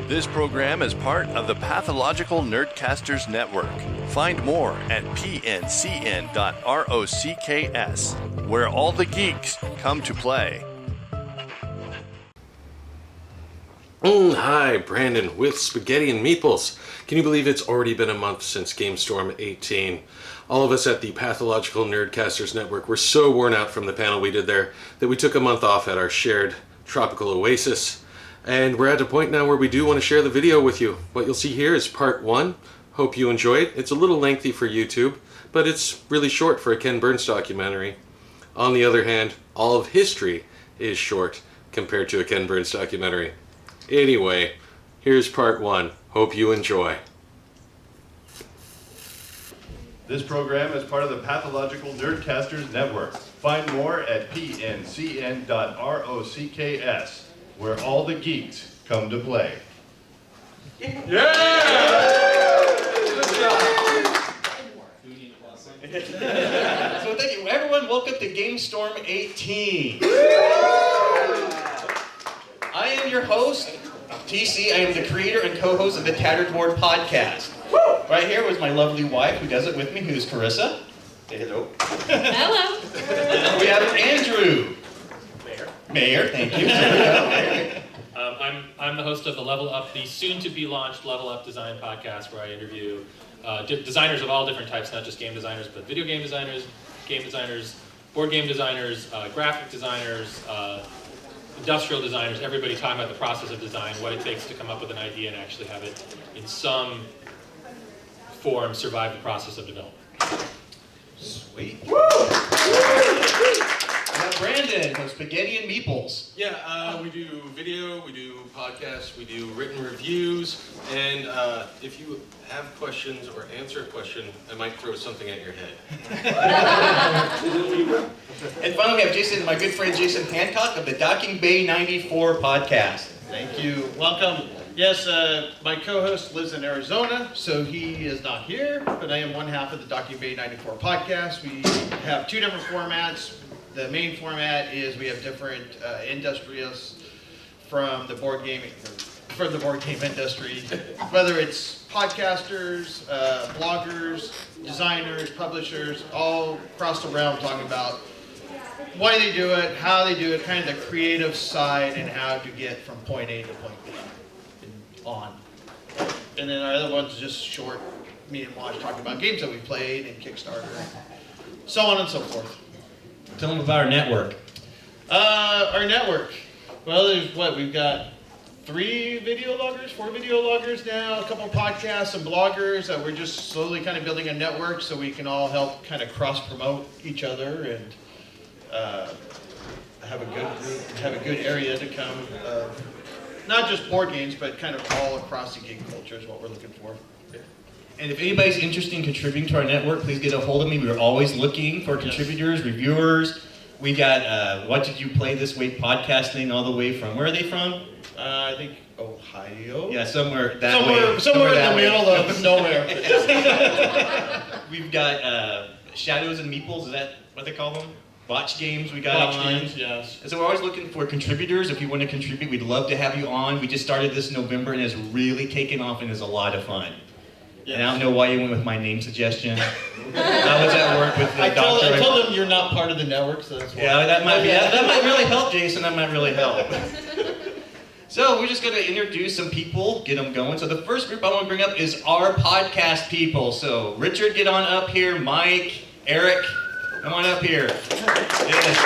This program is part of the Pathological NerdCasters Network. Find more at pncn.rocks, where all the geeks come to play. Hi, Brandon with Spaghetti and Meeples. Can you believe it's already been a month since Gamestorm 18? All of us at the Pathological NerdCasters Network were so worn out from the panel we did there that we took a month off at our shared tropical oasis. And we're at a point now where we do want to share the video with you. What you'll see here is part 1. Hope you enjoy it. It's a little lengthy for YouTube, but it's really short for a Ken Burns documentary. On the other hand, all of history is short compared to a Ken Burns documentary. Anyway, here's part 1. Hope you enjoy. This program is part of the Pathological NerdCasters Network. Find more at pncn.rocks, where all the geeks come to play. Yeah! So thank you. Everyone, welcome to Gamestorm 18. I am your host, TC. I am the creator and co-host of the Tattered Board Podcast. Right here was my lovely wife, who does it with me, who's Carissa. Say hello. Hello. And we have Andrew. Mayor, thank you. I'm the host of the soon-to-be launched Level Up Design podcast, where I interview designers of all different types, not just game designers, but video game designers, board game designers, graphic designers, industrial designers, everybody talking about the process of design, what it takes to come up with an idea and actually have it in some form survive the process of development. Sweet. Brandon of Spaghetti and Meeples. Yeah, we do video, we do podcasts, we do written reviews, and if you have questions or answer a question, I might throw something at your head. And finally, we have Jason, my good friend Jason Hancock of the Docking Bay 94 podcast. Thank you. Welcome. Yes, my co-host lives in Arizona, so he is not here, but I am one half of the Docking Bay 94 podcast. We have two different formats. The main format is we have different industrialists from the board game industry, whether it's podcasters, bloggers, designers, publishers, all across the realm talking about why they do it, how they do it, kind of the creative side and how to get from point A to point B and on. And then our other one's just short, me and Wash talking about games that we played and Kickstarter, and so on and so forth. Tell them about our network. Our network. Well, we've got 4 video loggers now, a couple podcasts, some bloggers. We're just slowly kind of building a network so we can all help kind of cross-promote each other and have a good area to come. Not just board games, but kind of all across the game culture is what we're looking for. And if anybody's interested in contributing to our network, please get a hold of me. We're always looking for contributors, reviewers. We got What Did You Play This Week podcasting all the way from, where are they from? I think Ohio? Yeah, somewhere that way. Somewhere in the middle of nowhere. We've got Shadows and Meeples, is that what they call them? Watch games we got online. Games, yes. And so we're always looking for contributors. If you want to contribute, we'd love to have you on. We just started this in November and it's really taken off and is a lot of fun. Yes. And I don't know why you went with my name suggestion. I was at work with the doctor. I told him you're not part of the network, so that's why. Yeah, that might really help, Jason. That might really help. So we're just going to introduce some people, get them going. So the first group I want to bring up is our podcast people. So Richard, get on up here. Mike, Eric, come on up here. Yes.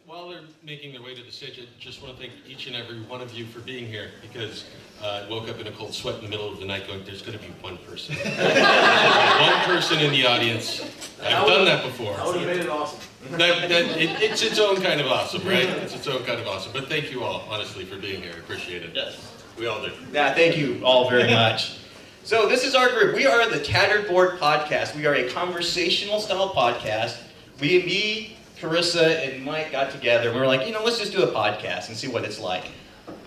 While they're making their way to the stage, I just want to thank each and every one of you for being here, because I woke up in a cold sweat in the middle of the night going, there's going to be one person. One person in the audience. I've done that before. I would have made it awesome. It's its own kind of awesome, right? It's its own kind of awesome. But thank you all, honestly, for being here. I appreciate it. Yes. We all do. Yeah, thank you all very much. So this is our group. We are the Tattered Board Podcast. We are a conversational style podcast. Me, Carissa, and Mike got together and we were like, let's just do a podcast and see what it's like.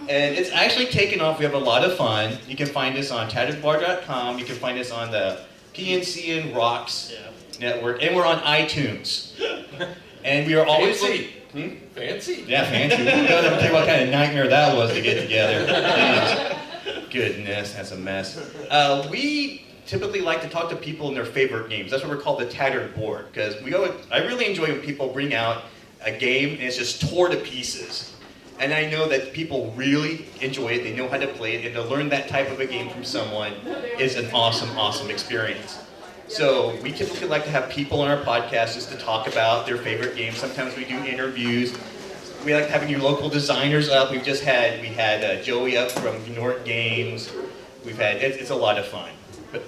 And it's actually taken off. We have a lot of fun. You can find us on tatteredboard.com. You can find us on the PNC and Rocks network, and we're on iTunes. And we are always Fancy. Yeah, fancy. I'll tell you what kind of nightmare that was to get together. Jeez. Goodness, that's a mess. We typically like to talk to people in their favorite games. That's what we're called the Tattered Board, because I really enjoy when people bring out a game and it's just tore to pieces. And I know that people really enjoy it, they know how to play it, and to learn that type of a game from someone is an awesome, awesome experience. So we typically like to have people on our podcast just to talk about their favorite games. Sometimes we do interviews. We like having your local designers up. We had Joey up from North Games. It's a lot of fun. But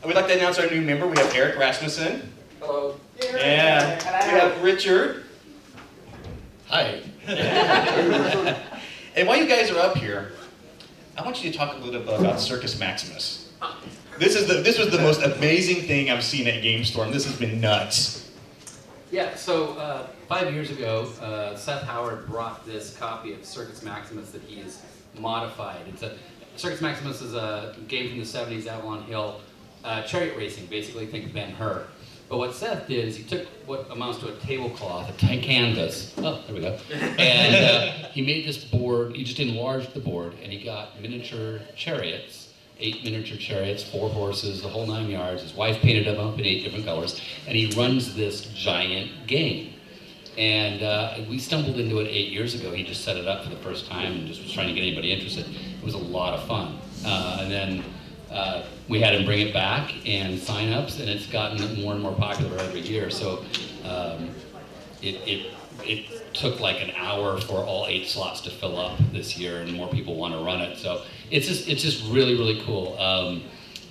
we'd like to announce our new member. We have Eric Rasmussen. Hello. Yeah. We have Richard. Hi. And while you guys are up here, I want you to talk a little bit about Circus Maximus. This was the most amazing thing I've seen at Gamestorm. This has been nuts. Yeah, so 5 years ago, Seth Howard brought this copy of Circus Maximus that he has modified. Circus Maximus is a game from the 70s, Avalon Hill, chariot racing, basically think Ben-Hur. But what Seth did is he took what amounts to a tablecloth, a canvas, there we go, and he made this board. He just enlarged the board, and he got miniature chariots, 8 miniature chariots, 4 horses, the whole 9 yards. His wife painted them up in 8 different colors, and he runs this giant game. And we stumbled into it 8 years ago. He just set it up for the first time and just was trying to get anybody interested. It was a lot of fun. And then we had him bring it back and sign-ups, and it's gotten more and more popular every year. So it took like an hour for all 8 slots to fill up this year, and more people want to run it. So it's just really, really cool.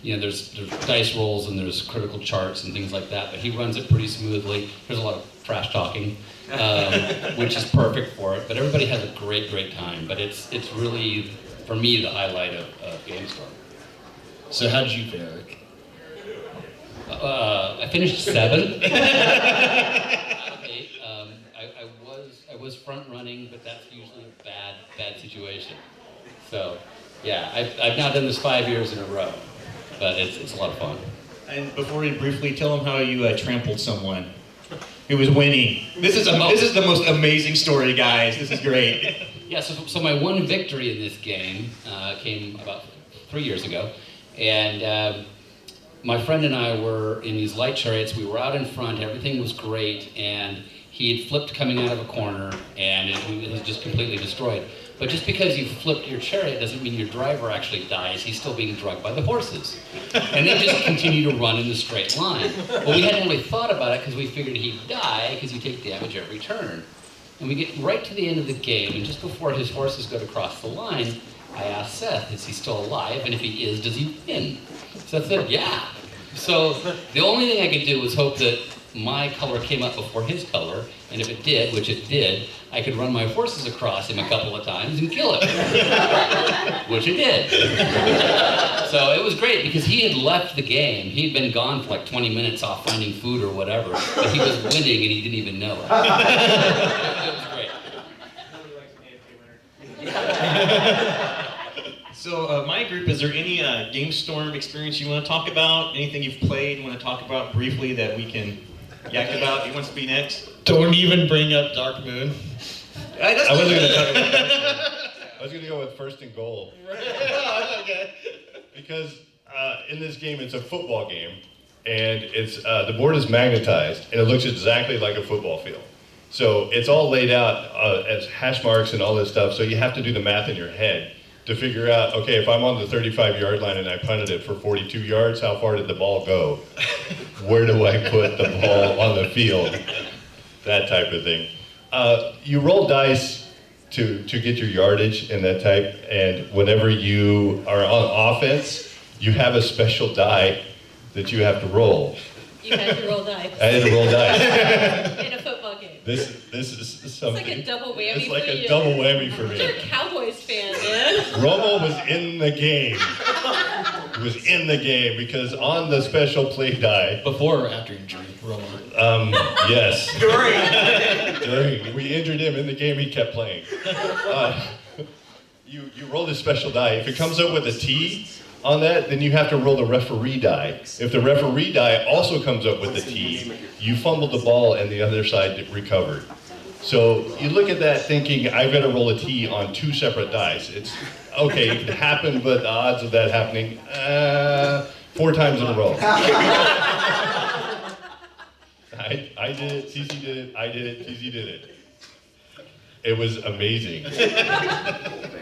There's dice rolls and there's critical charts and things like that, but he runs it pretty smoothly. There's a lot of trash talking, which is perfect for it. But everybody has a great, great time. But it's really, for me, the highlight of Gamestorm. So how did you fare, Eric? I finished 7. Out of 8. I was front running, but that's usually a bad situation. So, yeah, I've now done this 5 years in a row, but it's a lot of fun. And before we briefly tell them how you trampled someone who was winning. This is the most amazing story, guys. This is great. Yeah, so my one victory in this game came about 3 years ago, and my friend and I were in these light chariots. We were out in front, everything was great, and he had flipped coming out of a corner, and it was just completely destroyed. But just because you flipped your chariot doesn't mean your driver actually dies. He's still being drugged by the horses. And they just continue to run in a straight line. Well, we hadn't really thought about it because we figured he'd die because you take damage every turn. And we get right to the end of the game, and just before his horses go to cross the line, I asked Seth, is he still alive? And if he is, does he win? Seth said, yeah. So the only thing I could do was hope that my color came up before his color, and if it did, which it did, I could run my horses across him a couple of times and kill him, which it did. So it was great because he had left the game. He'd been gone for like 20 minutes off finding food or whatever, but he was winning and he didn't even know it. It was great. So my group, is there any Gamestorm experience you want to talk about? Anything you've played you want to talk about briefly that we can yak about? Who wants to be next? Don't even bring up Dark Moon. I wasn't going to talk about that. I was going to go with First and Goal. Okay. Because in this game, it's a football game, and it's the board is magnetized, and it looks exactly like a football field. So it's all laid out as hash marks and all this stuff, so you have to do the math in your head to figure out, okay, if I'm on the 35-yard line and I punted it for 42 yards, how far did the ball go? Where do I put the ball on the field? That type of thing. You roll dice to get your yardage and that type, and whenever you are on offense, you have a special die that you have to roll. You had to roll dice. I had to roll dice. In a football game. This is something. It's like a double whammy It's like for a you. double whammy for me. You're a Cowboys fan, man. Romo was in the game. He was in the game because on the special play die. Before or after injury, Roman? Yes. During. We injured him in the game. He kept playing. You roll this special die. If it comes up with a T, on that, then you have to roll the referee die. If the referee die also comes up with a T, you fumbled the ball and the other side recovered. So you look at that thinking, I've got to roll a T on 2 separate dice. It's, okay, it could happen, but the odds of that happening, 4 times in a row. I did it, TC did it, I did it, TC did it. It was amazing.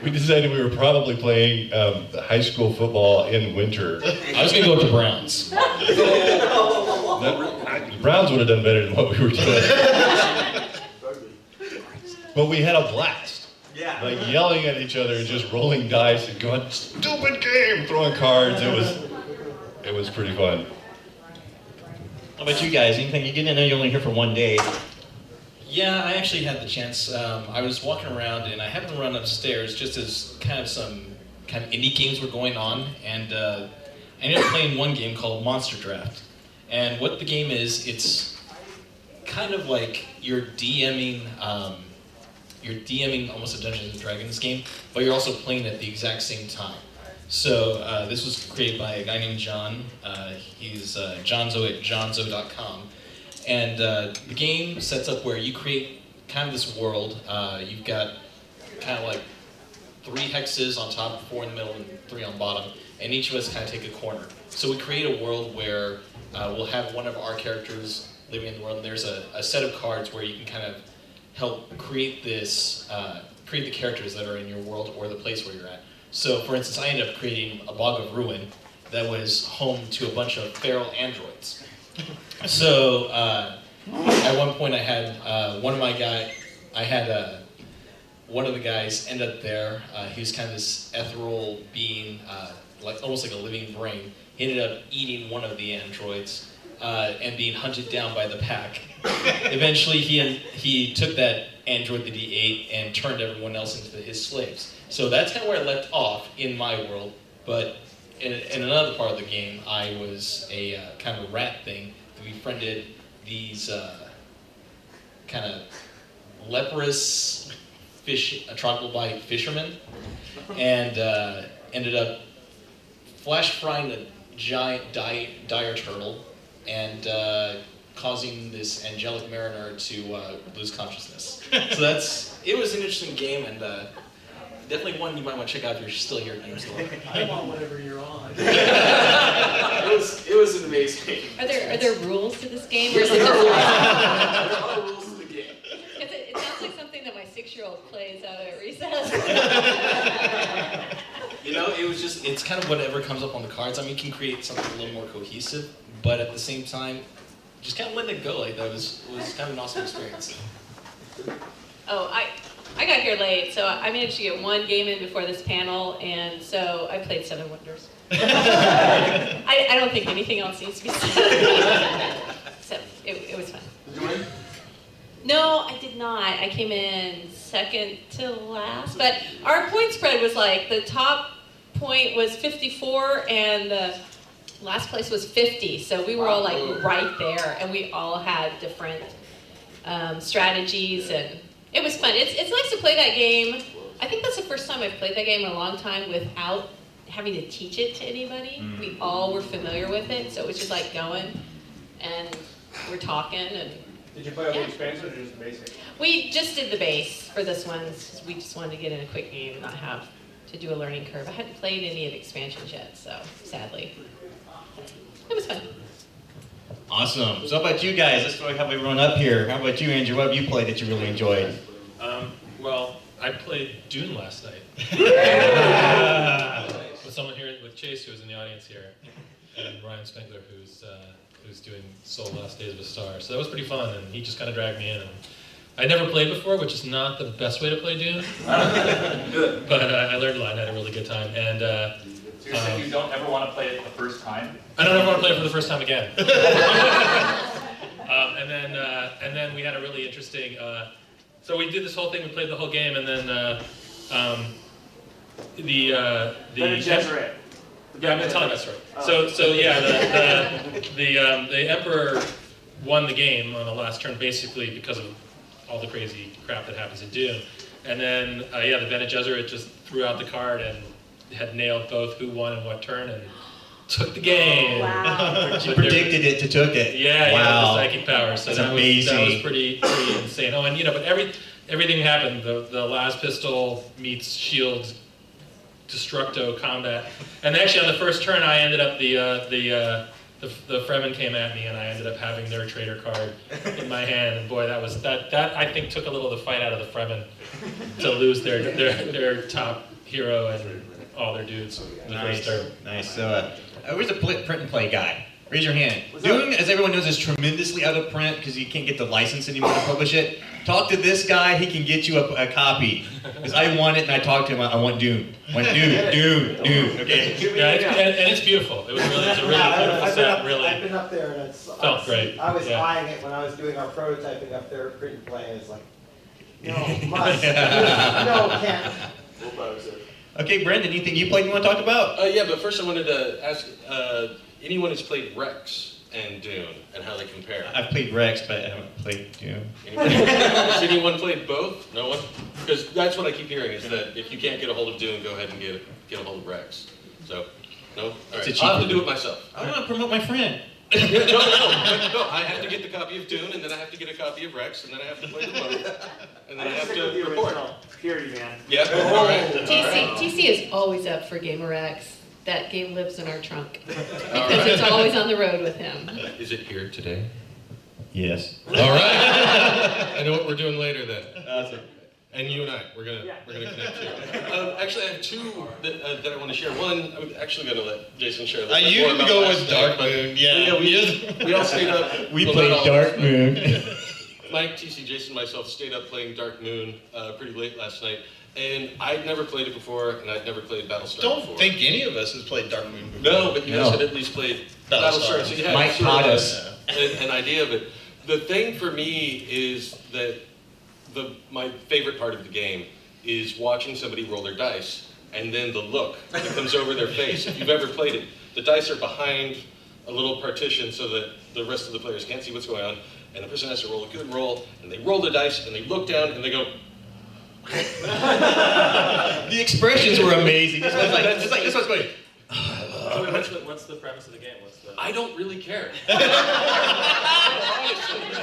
We decided we were probably playing high school football in winter. I was going to go with the Browns. The Browns would have done better than what we were doing. But we had a blast. Yeah. Like yelling at each other and just rolling dice and going, stupid game, throwing cards. It was pretty fun. How about you guys? Anything you didn't know you're only here for 1 day? Yeah, I actually had the chance. I was walking around and I happened to run upstairs just as some indie games were going on, and I ended up playing one game called Monster Draft. And what the game is, it's kind of like you're DMing almost a Dungeons and Dragons game, but you're also playing at the exact same time. So this was created by a guy named John. He's Johnzo at johnzo.com. And the game sets up where you create kind of this world. You've got kind of like 3 hexes on top, 4 in the middle, and 3 on bottom. And each of us kind of take a corner. So we create a world where we'll have one of our characters living in the world. And there's a set of cards where you can kind of help create this, create the characters that are in your world or the place where you're at. So, for instance, I ended up creating a bog of ruin that was home to a bunch of feral androids. So, at one point I had one of the guys end up there. He was kind of this ethereal being, almost like a living brain. He ended up eating one of the androids and being hunted down by the pack. Eventually, he took that android that he ate and turned everyone else into his slaves. So that's kind of where I left off in my world. But in another part of the game, I was a kind of a rat thing that befriended these kind of leprous tropical bite fishermen, and ended up flash frying a giant dire turtle and causing this angelic mariner to lose consciousness. So it was an interesting game, and definitely one you might want to check out if you're still here at Gamestorm. I'm on whatever you're on. It was an amazing game. Are there rules to this game, or is it just There are rules to the game. Because it sounds like something that my 6-year-old plays out at recess. It's kind of whatever comes up on the cards. I mean, you can create something a little more cohesive, but at the same time, just kind of letting it go like that was kind of an awesome experience. Oh, I got here late, so I managed to get 1 game in before this panel, and so I played 7 Wonders. I don't think anything else needs to be said. So it was fun. Did you win? No, I did not. I came in second to last, but our point spread was like the top point was 54 and the last place was 50, so we were all like right there, and we all had different strategies, and it was fun. It's nice to play that game. I think that's the first time I've played that game in a long time without having to teach it to anybody. We all were familiar with it, so it was just like going, and we're talking, and did you play all the expansions or just the basic? we just did the base for this one. We just wanted to get in a quick game and not have to do a learning curve. I hadn't played any of the expansions yet, so sadly. It was fun. Awesome. So how about you guys? Let's have everyone up here. How about you, Andrew? What have you played that you really enjoyed? Well, I played Dune last night. With someone here, with Chase, who was in the audience here, and Ryan Spengler, who's doing Soul Last Days of a Star. So that was pretty fun, and he just kind of dragged me in. I'd never played before, which is not the best way to play Dune. But I learned a lot and had a really good time. And So you're saying you don't ever want to play it the first time? I don't ever want to play it for the first time again. And then we had a really interesting. So we did this whole thing. We played the whole game, and then the Bene Gesserit. Yeah, I'm gonna tell you that story. The Emperor won the game on the last turn, basically because of all the crazy crap that happens in Dune. And then the Bene Gesserit just threw out the card and had nailed both who won and what turn and took the game. Wow. She predicted it to took it. Yeah, wow. the psychic power. So That's that amazing. was pretty insane. Oh, and but everything happened. The last pistol meets shield, destructo combat, and actually on the first turn I ended up the Fremen came at me and I ended up having their traitor card in my hand, and boy, that I think took a little of the fight out of the Fremen to lose their top hero and all their dudes in the first turn. Nice. So, where's the print and play guy? Raise your hand. Dune, as everyone knows, is tremendously out of print because you can't get the license anymore to publish it. Talk to this guy; he can get you a copy. Because I want it, and I talked to him. I want Dune. I want Dune. Okay. Yeah, and it's beautiful. It was a really beautiful set. I've been up there, and it's felt great. I was Yeah. eyeing it when I was doing our prototyping up there at Print and Play. It's like, no, must. No, can't. We'll pose it. Okay, Brendan, anything you played you want to talk about? Yeah, but first I wanted to ask anyone who's played Rex and Dune and how they compare. I've played Rex, but I haven't played Dune. Has anyone played both? No one? Because that's what I keep hearing is that if you can't get a hold of Dune, go ahead and get a hold of Rex. So, no? All right. I'll have to do it myself. I want to promote my friend. No, I have to get the copy of Dune, and then I have to get a copy of Rex, and then I have to play the both, and then I have to report. Purity, man. Yeah, all right. TC is always up for Gamer X. That game lives in our trunk because it's always on the road with him. Is it here today? Yes. All right. I know what we're doing later then. Awesome. And you and I, we're gonna connect too. Actually, I have two that I want to share. One, I'm actually gonna let Jason share. I usually go with Dark Moon. Yeah, we all stayed up. We played Dark Moon. Mike, TC, Jason, and myself stayed up playing Dark Moon pretty late last night, and I'd never played it before, and I'd never played Battlestar Don't before. think any of us has played Dark Moon before. No, but you guys had at least played Battlestar, so you had Mike sort taught of us. an idea of it. The thing for me is that my favorite part of the game is watching somebody roll their dice, and then the look that comes over their face. If you've ever played it, the dice are behind a little partition so that the rest of the players can't see what's going on, and the person has to roll a good roll, and they roll the dice, and they look down, and they go... The expressions were amazing. This one's going... What's the premise of the game? I don't really care.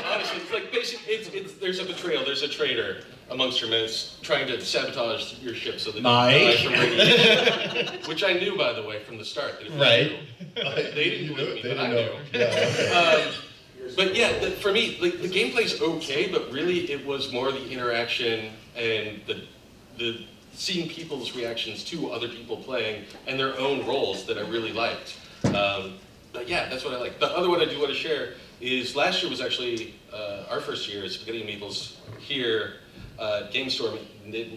honestly, it's like basically, there's a betrayal, there's a traitor amongst your men trying to sabotage your ship so that you die from radiation. Which I knew, by the way, from the start. Right. They didn't believe me, but I knew. But yeah, for me, like, the gameplay's okay, but really it was more the interaction and the seeing people's reactions to other people playing and their own roles that I really liked. But yeah, that's what I like. The other one I do want to share is last year was actually our first year at Spaghetti Meeples here at Gamestorm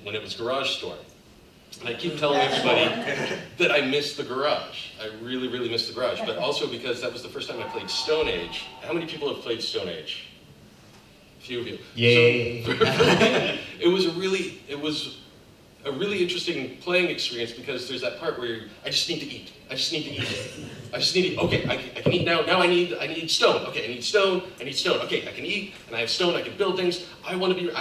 when it was Garage Storm. And I keep telling everybody that I miss the garage. I really, really miss the garage, but also because that was the first time I played Stone Age. How many people have played Stone Age? A few of you. Yay. So, it was a really interesting playing experience because there's that part where I just need to eat. Okay, I can eat now. Now I need stone. Okay, I need stone. Okay, I can eat, and I have stone, I can build things. I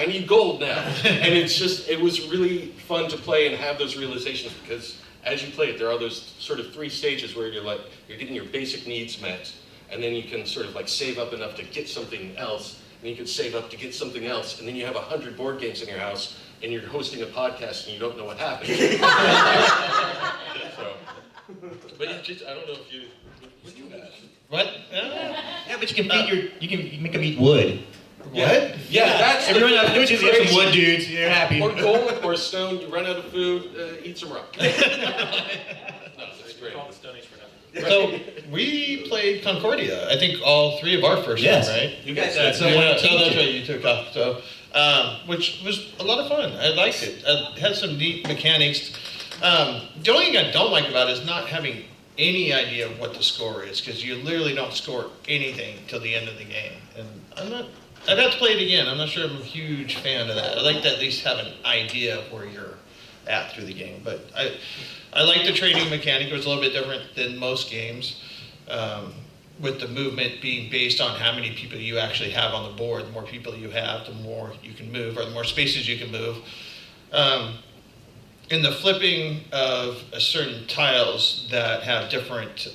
need gold now. And it was really fun to play and have those realizations because as you play it, there are those sort of 3 stages where you're getting your basic needs met, and then you can sort of like save up enough to get something else, and you can save up to get something else, and then you have 100 board games in your house, and you're hosting a podcast and you don't know what happened. But yeah, I don't know if you have. What? Yeah, but you can make them eat wood. Yeah. What? Yeah, that's everyone else do you have some wood dudes, you're happy. Or gold or stone, you run out of food, eat some rock. No, that's great. Call the Stone Age for nothing. So we played Concordia. I think all 3 of our first Yes. time, right? You guys So that's right. You took off. So, which was a lot of fun. I liked it. It had some neat mechanics. The only thing I don't like about it is not having any idea of what the score is, because you literally don't score anything till the end of the game. And I'd have to play it again. I'm not sure I'm a huge fan of that. I like to at least have an idea of where you're at through the game. But I like the trading mechanic. It was a little bit different than most games, with the movement being based on how many people you actually have on the board. The more people you have, the more you can move, or the more spaces you can move. in the flipping of certain tiles that have different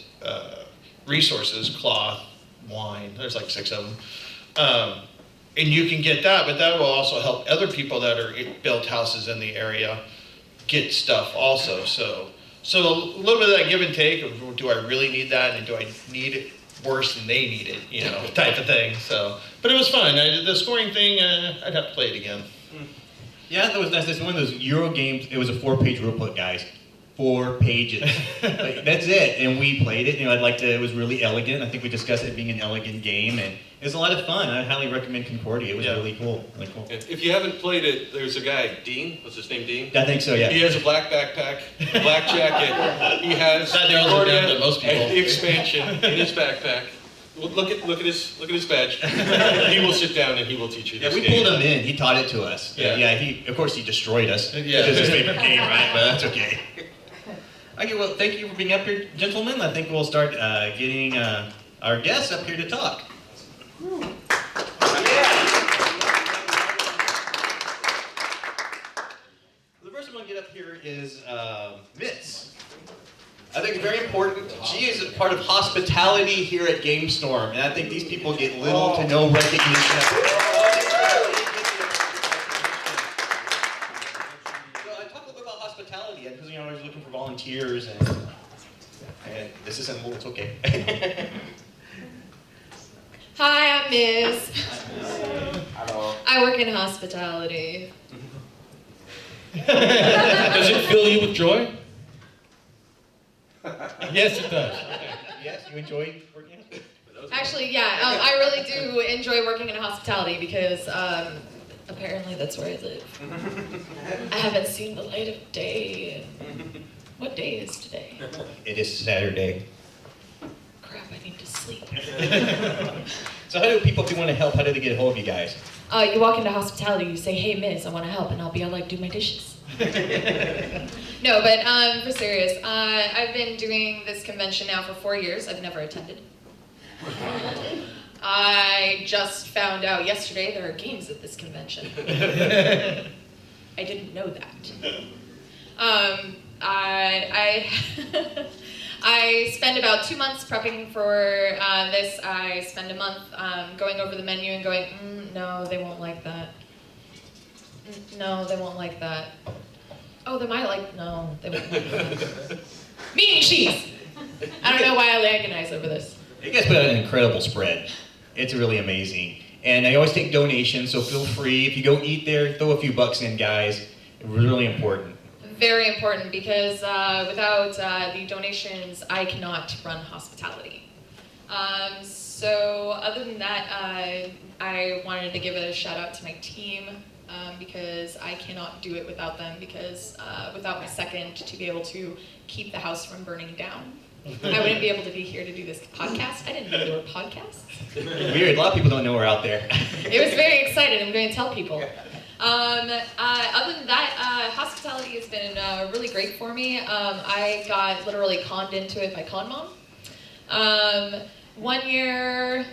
resources, cloth, wine, there's like 6 of them. And you can get that, but that will also help other people that are built houses in the area get stuff also. So a little bit of that give and take of, do I really need that, and do I need it worse than they need it, type of thing. So, but it was fun. The scoring thing, I'd have to play it again. Yeah, that was nice. That's one of those Euro games. It was a 4-page rule book, guys. 4 pages. Like, that's it. And we played it. It was really elegant. I think we discussed it being an elegant game, and it was a lot of fun. I highly recommend Concordia. It was really cool. Really cool. If you haven't played it, there's a guy, Dean. What's his name, Dean? I think so, yeah. He has a black backpack, a black jacket. He has That narrows it down to most people. and the expansion in his backpack. Well, look at his badge. He will sit down and he will teach you this Yeah, we game. pulled him in. He taught it to us. Yeah. Of course, he destroyed us. Yeah. It is his favorite game, right? But that's okay. Okay, well, thank you for being up here, gentlemen. I think we'll start getting our guests up here to talk. The first one I want to get up here is Miss. I think it's very important. She is a part of hospitality here at Gamestorm, and I think these people get little to no recognition. So I talk a little bit about hospitality, because I was looking for volunteers, and this isn't it's okay. Hi, I'm Miss. Hello. I work in hospitality. Does it fill you with joy? Yes, it does. Yes, you enjoy working? Actually, yeah, I really do enjoy working in hospitality because apparently that's where I live. I haven't seen the light of day. What day is today? It is Saturday. Crap, I need to sleep. So how do people, if they want to help, how do they get a hold of you guys? You walk into hospitality, you say, hey, Miss, I want to help, and I'll be all like, do my dishes. No, but for serious, I've been doing this convention now for 4 years. I've never attended. I just found out yesterday there are games at this convention. I didn't know that. I spend about 2 months prepping for this. I spend a month going over the menu and going, no, they won't like that. No, they won't like that. Oh, they might like, no, they won't like that. Meat and cheese. I don't know why I agonize over this. You guys put out an incredible spread. It's really amazing. And I always take donations, so feel free. If you go eat there, throw a few bucks in, guys. Really important. Very important, because without the donations, I cannot run hospitality. So other than that, I wanted to give a shout out to my team, because I cannot do it without them, because without my second to be able to keep the house from burning down, I wouldn't be able to be here to do this podcast. I didn't know there were podcasts. Weird, a lot of people don't know we're out there. It was very exciting. I'm going to tell people. Other than that, hospitality has been really great for me. I got literally conned into it by Con Mom. 1 year,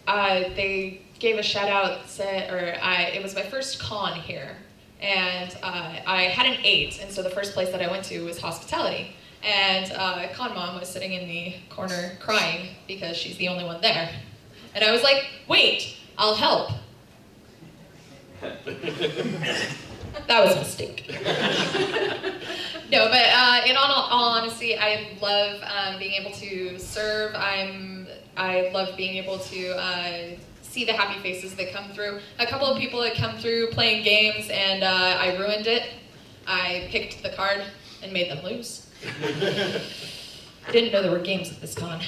they gave a shout out, it was my first con here, and I had an 8, and so the first place that I went to was hospitality. And Con Mom was sitting in the corner crying because she's the only one there. And I was like, wait, I'll help. That was a mistake. No, but in all honesty, I love being able to serve. I love being able to see the happy faces that come through. A couple of people that come through playing games, and I ruined it. I picked the card and made them lose. I didn't know there were games at this con.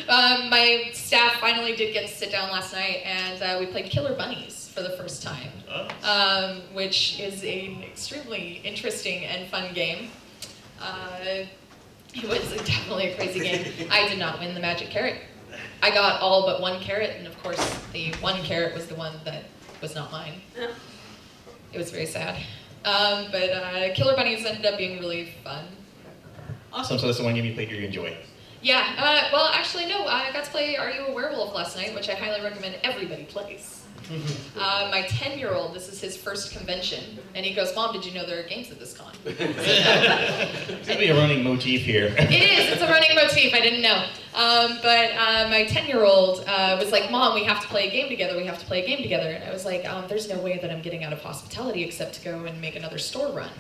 My staff finally did get to sit down last night, and we played Killer Bunnies for the first time, which is an extremely interesting and fun game. It was definitely a crazy game. I did not win the magic carrot. I got all but 1 carrot, and of course the 1 carrot was the one that was not mine. It was very sad. But Killer Bunnies ended up being really fun. Awesome, so that's the one game you played here you enjoy. Yeah, well actually no, I got to play Are You a Werewolf last night, which I highly recommend everybody plays. My 10-year-old, this is his first convention, and he goes, Mom, did you know there are games at this con? It's gonna be a running motif here. It is, it's a running motif, I didn't know. But my 10-year-old was like, Mom, we have to play a game together, we have to play a game together. And I was like, there's no way that I'm getting out of hospitality except to go and make another store run.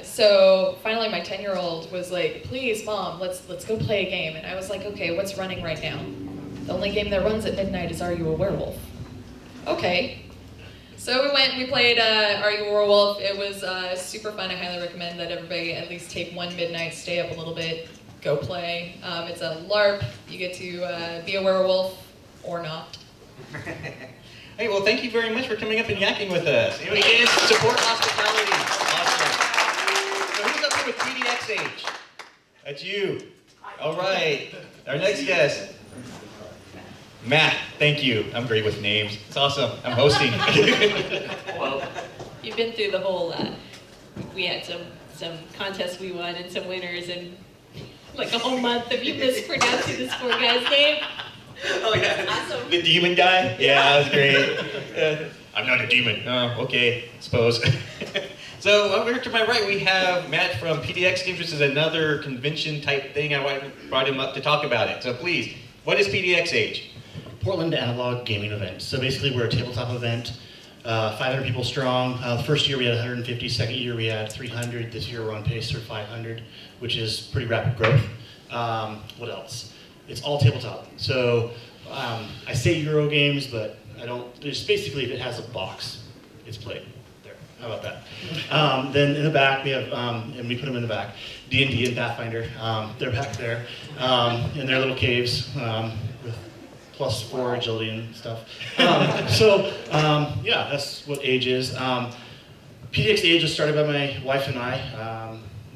So finally my 10-year-old was like, please, Mom, let's go play a game. And I was like, okay, what's running right now? The only game that runs at midnight is Are You a Werewolf? Okay. So we played Are You a Werewolf? It was super fun. I highly recommend that everybody at least take one midnight, stay up a little bit, go play. It's a LARP. You get to be a werewolf or not. Hey, well, thank you very much for coming up and yakking with us. And again, support hospitality. Awesome. So who's up here with PDXH? That's you. All right. Our next guest. Matt, thank you. I'm great with names. It's awesome. I'm hosting. Well, you've been through the whole, we had some contests we won and some winners and like a whole month of you mispronouncing this poor guy's name. Oh, yeah. Awesome. The demon guy? Yeah, that was great. I'm not a demon. Oh, okay, I suppose. So over to my right, we have Matt from PDX Games, which is another convention type thing. I brought him up to talk about it. So please, what is PDXH? Portland Analog Gaming Event. So basically we're a tabletop event, 500 people strong. The first year we had 150, second year we had 300. This year we're on pace for 500, which is pretty rapid growth. What else? It's all tabletop. So I say Euro games, but I don't, there's basically if it has a box, it's played. There, how about that? Then in the back we have, and we put them in the back, D&D and Pathfinder. They're back there in their little caves with +4 agility and stuff. Yeah, that's what Age is. PDX Age was started by my wife and I.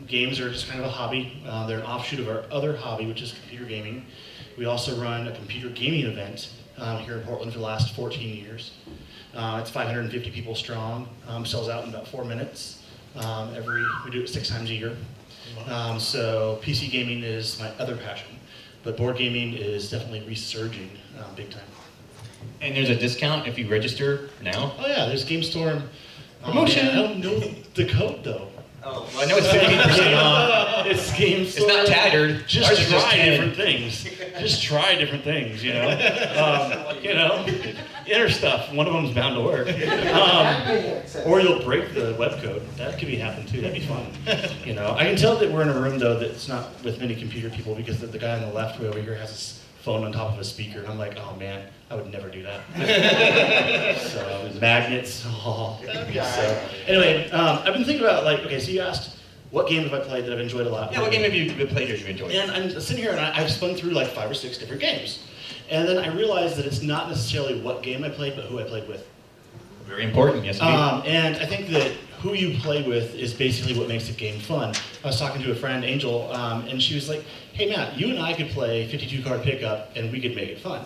Games are just kind of a hobby. They're an offshoot of our other hobby, which is computer gaming. We also run a computer gaming event here in Portland for the last 14 years. It's 550 people strong, sells out in about 4 minutes. We do it 6 times a year. So PC gaming is my other passion, but board gaming is definitely resurging big time. And there's a discount if you register now? Oh yeah, there's Gamestorm. Promotion! I don't know the code though. Oh, well, I know it's 15% off. It's Gamestorm. It's not tattered. Just try different things. Just try different things, you know? Inner stuff, one of them's bound to work. Or you'll break the web code. That could be happen too, that'd be fun. You know, I can tell that we're in a room though that's not with many computer people because the guy on the left way over here has his phone on top of a speaker, and I'm like, oh man, I would never do that. So magnets, So anyway, I've been thinking about okay, so you asked, what game have I played that I've enjoyed a lot? Yeah, what game have you played that you've enjoyed? And I'm sitting here and I've spun through 5 or 6 different games. And then I realized that it's not necessarily what game I played, but who I played with. Very important, yes indeed. And I think that who you play with is basically what makes a game fun. I was talking to a friend, Angel, and she was like, hey Matt, you and I could play 52 card pickup and we could make it fun.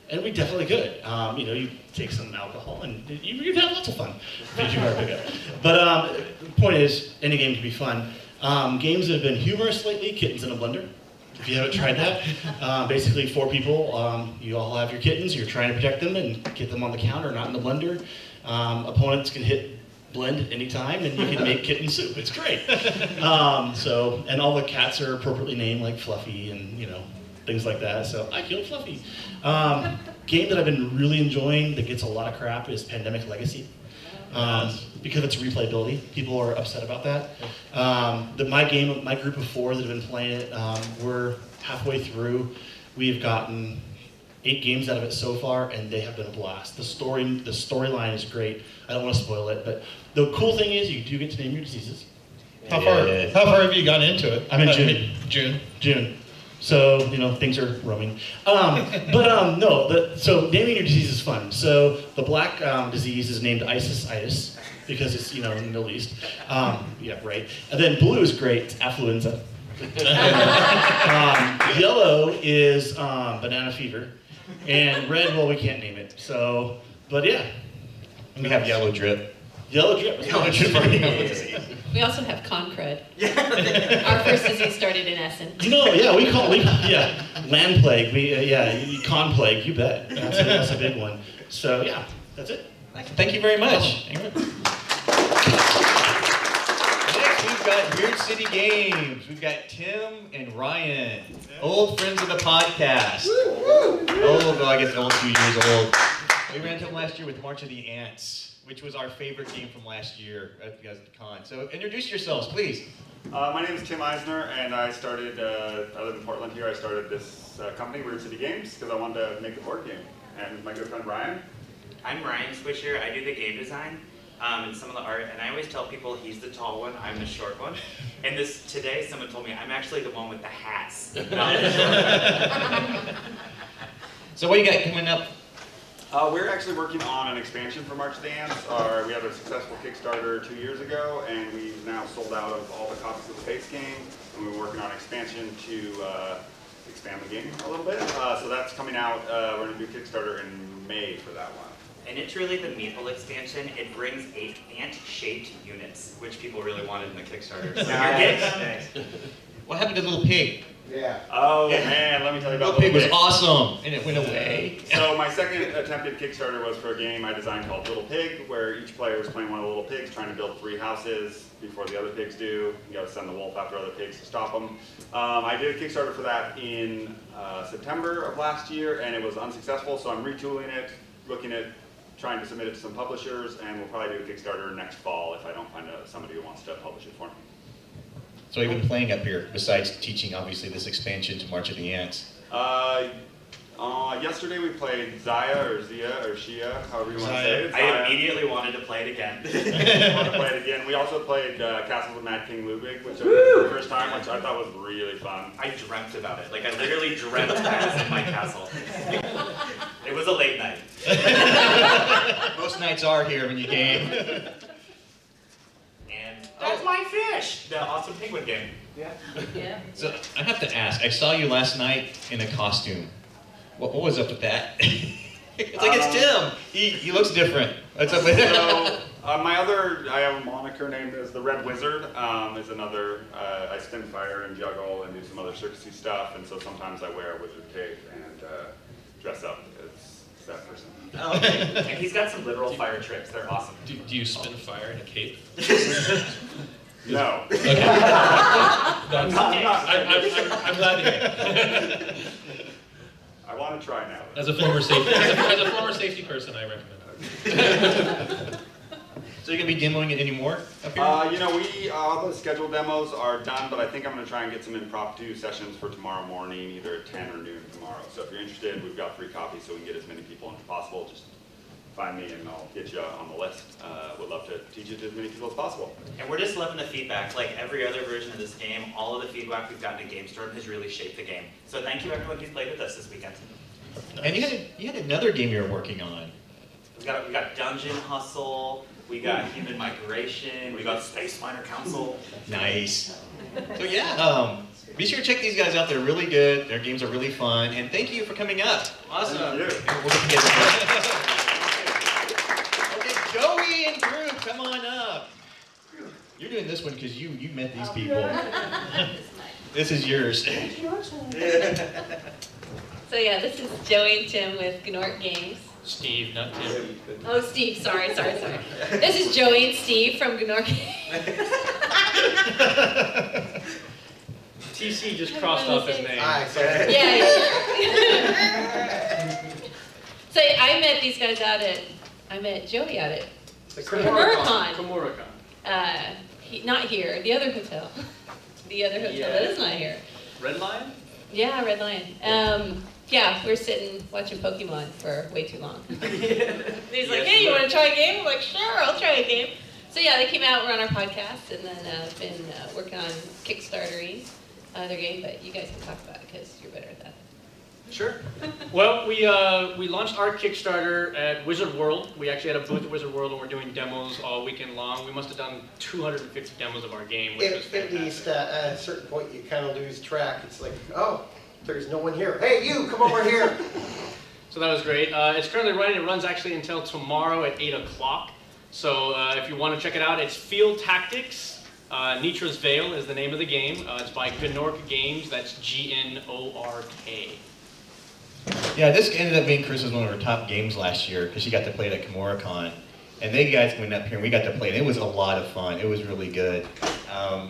And we definitely could. You take some alcohol and you'd have lots of fun. 52 card pickup. But the point is, any game can be fun. Games that have been humorous lately, Kittens in a Blender. If you haven't tried that, basically 4 people, you all have your kittens, you're trying to protect them and get them on the counter, not in the blender. Opponents can hit blend anytime and you can make kitten soup. It's great. And all the cats are appropriately named, like Fluffy and things like that. So I killed Fluffy. Game that I've been really enjoying that gets a lot of crap is Pandemic Legacy. Because of its replayability. People are upset about that. My group of 4 that have been playing it, we're halfway through. We've gotten 8 games out of it so far, and they have been a blast. The storyline is great. I don't want to spoil it, but the cool thing is you do get to name your diseases. How far have you gone into it? I'm in June. So, things are roaming. So naming your disease is fun. So the black disease is named Isis, because it's, in the Middle East. Yeah, right. And then blue is great, it's affluenza. Yellow is banana fever. And red, well, we can't name it. So, but yeah. And we have yellow drip. Yellow drip. We also have concred. Our first disease started in Essen. Land plague. Con plague. You bet. That's a big one. So yeah, That's it. Thank you very much. Next, we've got Weird City Games. We've got Tim and Ryan, old friends of the podcast. Old, I guess old 2 years old. We ran into them last year with March of the Ants, which was our favorite game from last year at the con. So introduce yourselves, please. My name is Tim Eisner, and I started, I live in Portland here, I started this company, Weird City Games, because I wanted to make a board game. And my good friend Ryan. I'm Ryan Swisher, I do the game design and some of the art, and I always tell people he's the tall one, I'm the short one. And today someone told me I'm actually the one with the hats, not the short one. So what do you got coming up? We're actually working on an expansion for March of the Ants. We had a successful Kickstarter 2 years ago, and we've now sold out of all the copies of the base game. And we're working on an expansion to expand the game a little bit. So that's coming out. We're going to do Kickstarter in May for that one. And it's really the Meeple expansion. It brings 8 ant-shaped units, which people really wanted in the Kickstarter. So Nice. What happened to Little Pig? Yeah. Oh man, let me tell you about Little Pig. Was awesome, and it went away. So my second attempted Kickstarter was for a game I designed called Little Pig, where each player was playing one of the little pigs, trying to build 3 houses before the other pigs do. You got to send the wolf after other pigs to stop them. I did a Kickstarter for that in September of last year, and it was unsuccessful. So I'm retooling it, looking at trying to submit it to some publishers, and we'll probably do a Kickstarter next fall if I don't find somebody who wants to publish it for me. So what have you been playing up here, besides teaching, obviously, this expansion to March of the Ants? Yesterday we played Zaya, or Zia, or Shia, however you want to say it. I immediately wanted to play it again. Want to play it again. We also played Castles of Mad King Ludwig, which was the first time, which I thought was really fun. I dreamt about it. Like, I literally dreamt I was in my castle. It was a late night. Most nights are here when you game. And that's my fish! The awesome penguin game. Yeah. So I have to ask, I saw you last night in a costume. What was up with that? It's like it's Tim. He looks different. What's up with So, I have a moniker named as the Red Wizard. Is another, I spin fire and juggle and do some other circusy stuff, and so sometimes I wear a wizard cape and dress up as that person. Oh, okay. And he's got some literal fire tricks. They're awesome. Do you spin fire in a cape? No. Okay. I'm glad to hear. I want to try now. As a former safety person, I recommend it. So you're gonna be demoing it anymore up here? All the scheduled demos are done, but I think I'm gonna try and get some impromptu sessions for tomorrow morning, either at 10 or noon tomorrow. So if you're interested, we've got 3 copies, so we can get as many people in as possible. Just find me and I'll get you on the list. Would love to teach it to as many people as possible. And we're just loving the feedback. Like every other version of this game, all of the feedback we've gotten at Gamestorm has really shaped the game. So thank you everyone who's played with us this weekend. And you had another game you were working on. We got Dungeon Hustle, we got Human Migration, we got Space Miner Council. Nice. So yeah, be sure to check these guys out. They're really good. Their games are really fun. And thank you for coming up. Awesome. Thank you. We'll get together. Okay, Joey and Drew, come on up. You're doing this one because you met these people. This is yours. So yeah, this is Joey and Tim with Gnork Games. Steve, not Tim. Oh, Steve, sorry. This is Joey and Steve from Gnork Games. TC just crossed off his name. Yeah. So I met these guys I met Joey at it. The Kimura-con. Not here, the other hotel. The other hotel that is not here. Red Lion? Yeah, Red Lion. Yeah, we were sitting watching Pokemon for way too long. He's like, hey, you want to try a game? I'm like, sure, I'll try a game. So yeah, they came out, we're on our podcast, and then been working on Kickstartering their game, but you guys can talk about it because you're better at that. Sure. Well, we launched our Kickstarter at Wizard World. We actually had a booth at Wizard World, and we're doing demos all weekend long. We must have done 250 demos of our game, which was fantastic. At least at a certain point, you kind of lose track. It's like, oh, there's no one here. Hey, you, come over here. So that was great. It's currently running. It runs actually until tomorrow at 8 o'clock. So if you want to check it out, it's Field Tactics. Nitra's Veil is the name of the game. It's by Gnork Games. That's Gnork. Yeah, this ended up being Carissa's one of her top games last year because she got to play it at KimuraCon. And they guys went up here and we got to play it. It was a lot of fun. It was really good. I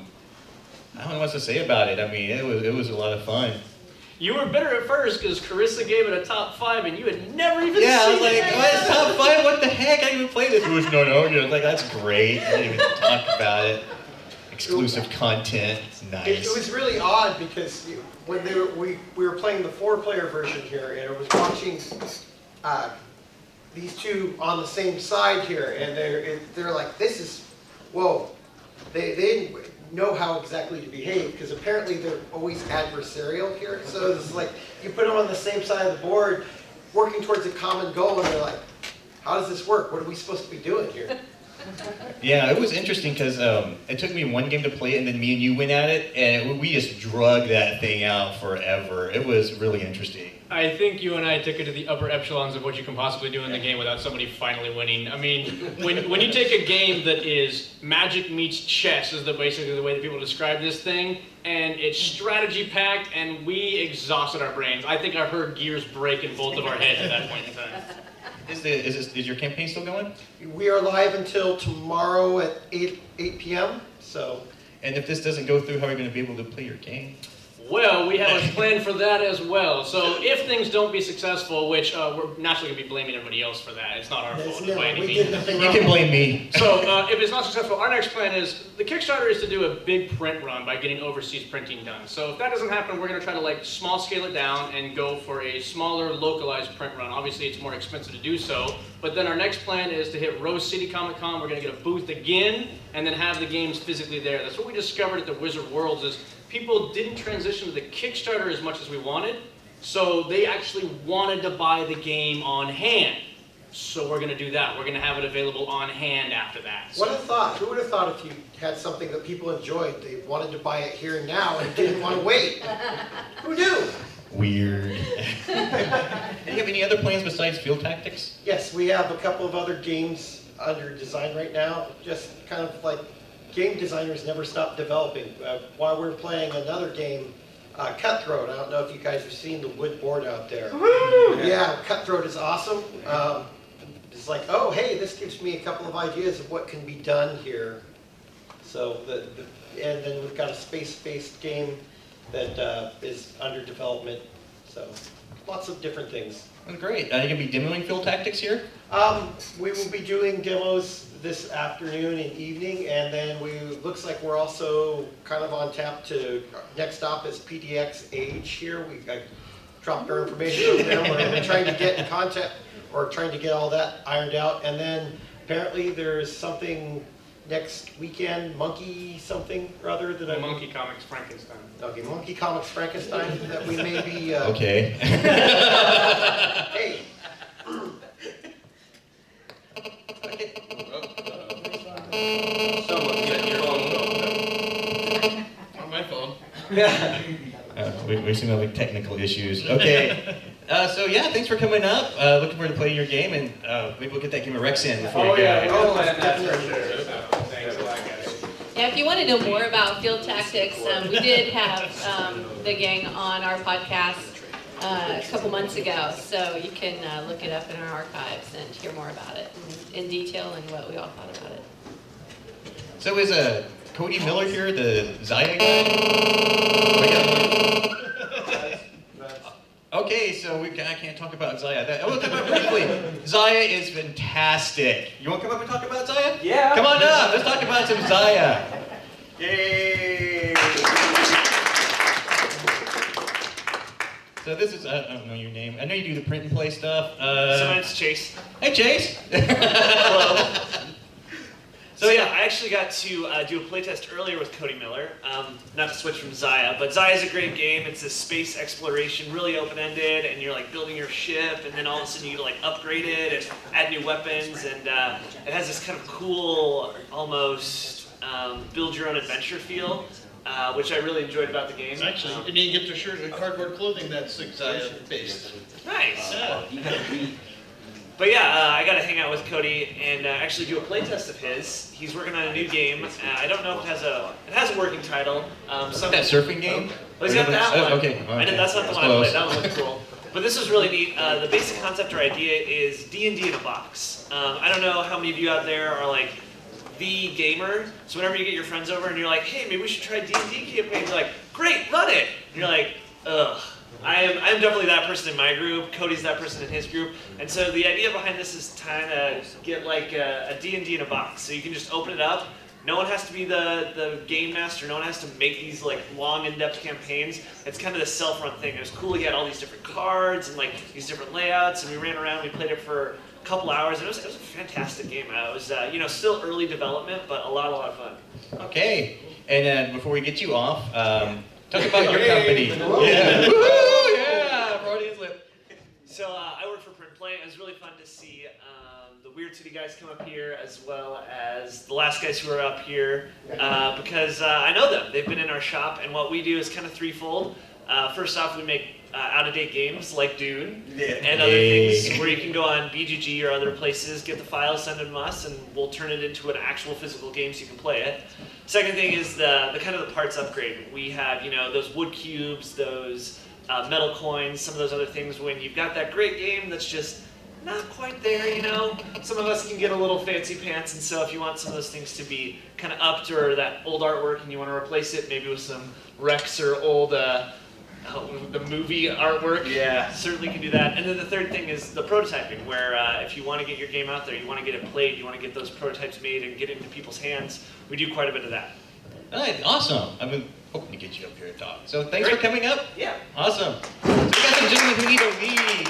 don't know what to say about it. I mean, it was a lot of fun. You were bitter at first because Carissa gave it a top 5 and you had never even Yeah, I seen was like, it. what is top 5? What the heck? I didn't even play this. It was no. I was like, that's great. I didn't even talk about it. Exclusive content. It's nice. It was really odd because when we were playing the 4-player version here, and I was watching these two on the same side here, and they're like, this is, whoa. They didn't know how exactly to behave because apparently they're always adversarial here. So it's like you put them on the same side of the board, working towards a common goal, and they're like, how does this work? What are we supposed to be doing here? Yeah, it was interesting because it took me one game to play it, and then me and you went at it, and we just drug that thing out forever. It was really interesting. I think you and I took it to the upper echelons of what you can possibly do in the game without somebody finally winning. I mean, when you take a game that is magic meets chess is basically the way that people describe this thing, and it's strategy packed, and we exhausted our brains. I think I heard gears break in both of our heads at that point in time. Is your campaign still going? We are live until tomorrow at 8 p.m. So. And if this doesn't go through, how are you going to be able to play your game? Well, we have a plan for that as well. So if things don't be successful, which we're naturally going to be blaming everybody else for that. It's not our fault by any means. You can blame me. So if it's not successful, our next plan is, the Kickstarter is to do a big print run by getting overseas printing done. So if that doesn't happen, we're going to try to small scale it down and go for a smaller localized print run. Obviously it's more expensive to do so, but then our next plan is to hit Rose City Comic Con. We're going to get a booth again and then have the games physically there. That's what we discovered at the Wizard Worlds is people didn't transition to the Kickstarter as much as we wanted, so they actually wanted to buy the game on hand. So we're going to do that. We're going to have it available on hand after that. What a thought. Who would have thought if you had something that people enjoyed, they wanted to buy it here and now and didn't want to wait? Who knew? Weird. Do you have any other plans besides Field Tactics? Yes, we have a couple of other games under design right now. Just kind of like game designers never stop developing. While we're playing another game, Cutthroat. I don't know if you guys have seen the wood board out there. Yeah, Cutthroat is awesome. It's like, oh, hey, this gives me a couple of ideas of what can be done here. So, and then we've got a space-based game that is under development. So, lots of different things. Well, great. Are you going to be demoing Field Tactics here? We will be doing demos this afternoon and evening, and then looks like we're also kind of on tap to, next stop is PDX Age here. I dropped our information over there. We're trying to get in contact, or trying to get all that ironed out, and then apparently there's something next weekend, Monkey something or other that Monkey Comics Frankenstein. Okay, Monkey Comics Frankenstein that we may be... Okay. Hey. On my phone. Yeah. We seem to have technical issues. Okay. So yeah, thanks for coming up. Looking forward to playing your game, and maybe we'll get that game of Rex in before we go. Yeah, if you want to know more about Field Tactics, we did have the gang on our podcast a couple months ago, so you can look it up in our archives and hear more about it in detail and what we all thought about it. So is Cody Miller here, the Zaya guy? Okay, so I can't talk about Zaya. We'll talk about briefly. Zaya is fantastic. You want to come up and talk about Zaya? Yeah. Come on up. Let's talk about some Zaya. Yay! So this is, I don't know your name. I know you do the print and play stuff. So it's Chase. Hey, Chase. Hello. So yeah, I actually got to do a playtest earlier with Cody Miller. Not to switch from Zaya, but Zaya's a great game. It's a space exploration, really open-ended, and you're building your ship, and then all of a sudden you upgrade it and add new weapons, and it has this kind of cool, almost build your own adventure feel, which I really enjoyed about the game. Actually, and you get your shirt and cardboard clothing that's Zaya based. Nice. But yeah, I got to hang out with Cody and actually do a playtest of his. He's working on a new game. I don't know if it has a working title. That surfing game? Well, he's got that one. Okay. That's not the one I played. That one looked cool. But this was really neat. The basic concept or idea is D&D in a box. I don't know how many of you out there are like the gamer. So whenever you get your friends over and you're like, hey, maybe we should try D&D campaign, they're like, great, run it. And you're like, ugh. I'm definitely that person in my group. Cody's that person in his group. And so the idea behind this is trying to get like a D&D in a box. So you can just open it up. No one has to be the game master. No one has to make these like long, in-depth campaigns. It's kind of the self-run thing. It was cool to get all these different cards and like these different layouts. And we ran around. We played it for a couple hours. And it was a fantastic game. It was still early development, but a lot of fun. Okay. And before we get you off, talk about your company. Yeah. Woo-hoo! Yeah. Freudian slip. So I work for Print Play. It was really fun to see the Weird City guys come up here, as well as the last guys who are up here, because I know them. They've been in our shop, and what we do is kind of threefold. First off, we make out-of-date games like Dune and other things where you can go on BGG or other places, get the files, send them to us, and we'll turn it into an actual physical game so you can play it. Second thing is the kind of the parts upgrade. We have those wood cubes, those metal coins, some of those other things. When you've got that great game that's just not quite there, some of us can get a little fancy pants, and so if you want some of those things to be kind of upped, or that old artwork and you want to replace it maybe with some Rex or old the movie artwork, certainly can do that. And then the third thing is the prototyping, where if you want to get your game out there, you want to get it played, you want to get those prototypes made and get it into people's hands, we do quite a bit of that. All right, awesome. I've been hoping to get you up here to talk. So thanks for coming up. Yeah. Awesome. So we got some gentlemen who need a lead.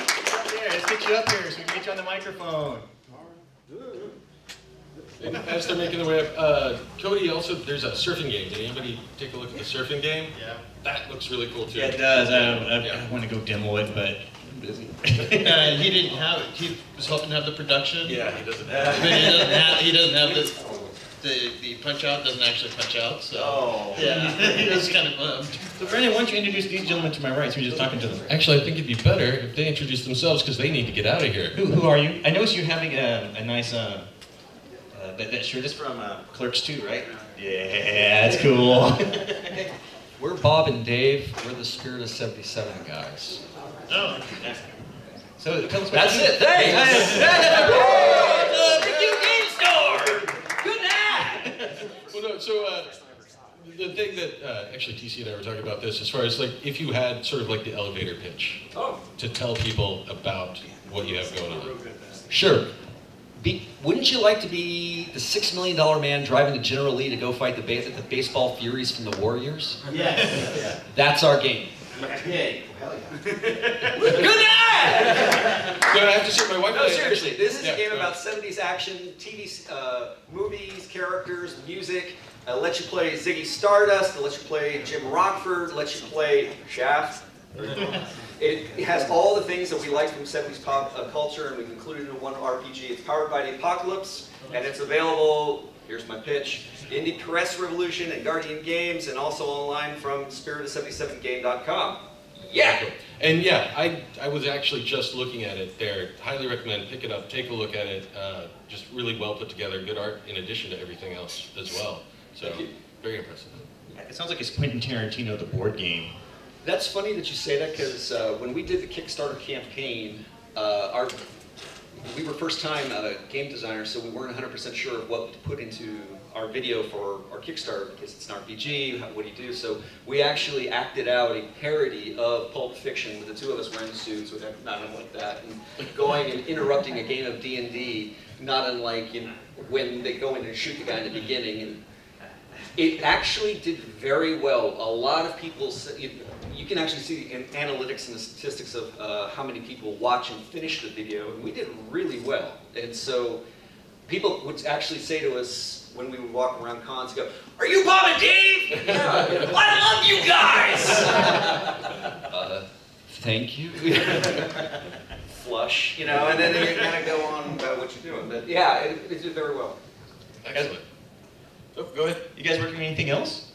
Yeah, let's get you up here so we can get you on the microphone. And as they're making their way up, Cody, also, there's a surfing game. Did anybody take a look at the surfing game? Yeah. That looks really cool, too. Yeah, it does. I want to go demo it, but I'm busy. He didn't have it. He was hoping to have the production. Yeah, he doesn't have it. But he doesn't have the punch out doesn't actually punch out. So yeah, he was kind of bummed. So Brandon, why don't you introduce these gentlemen to my right? So we're just talking to them. Actually, I think it'd be better if they introduce themselves because they need to get out of here. Who are you? I noticed you're having a nice that shirt is from Clerks 2, right? Yeah, that's cool. We're Bob and Dave. We're the Spirit of 77 guys. Oh. So tell us. That's it. Thanks. Thank you, Gamestorm. Good night. Well, no. So the thing that actually TC and I were talking about this, as far as like if you had sort of like the elevator pitch to tell people about what you have going on. Sure. Wouldn't you like to be the $6 million man driving the General Lee to go fight the baseball furies from the Warriors? Yes. That's our game. Yay. Hell yeah. Good night! No, I have to say my wife. No, seriously. This is a game go about 70s action, TV, movies, characters, music. Lets you play Ziggy Stardust. It lets you play Jim Rockford. It lets you play Shaft. It has all the things that we like from 70s pop culture, and we've included it in one RPG. It's powered by the Apocalypse, and it's available, here's my pitch, Indie Press Revolution and Guardian Games, and also online from spirit77game.com. Yeah! And yeah, I was actually just looking at it there. Highly recommend, pick it up, take a look at it. Just really well put together, good art in addition to everything else as well. So, very impressive. It sounds like it's Quentin Tarantino, the board game. That's funny that you say that because when we did the Kickstarter campaign, we were first-time game designers, so we weren't 100% sure of what to put into our video for our Kickstarter because it's an RPG, what do you do? So we actually acted out a parody of Pulp Fiction with the two of us wearing suits with not unlike that, and going and interrupting a game of D&D, not unlike when they go in and shoot the guy in the beginning. And it actually did very well. A lot of people, you can actually see in analytics and the statistics of how many people watch and finish the video, and we did really well. And so people would actually say to us when we would walk around cons, go, "Are you Bob and Dave? Yeah, I love you guys!" Thank you. Flush, and then you kind of go on about what you're doing. But yeah, it did very well. Excellent. Oh, go ahead. You guys working on anything else?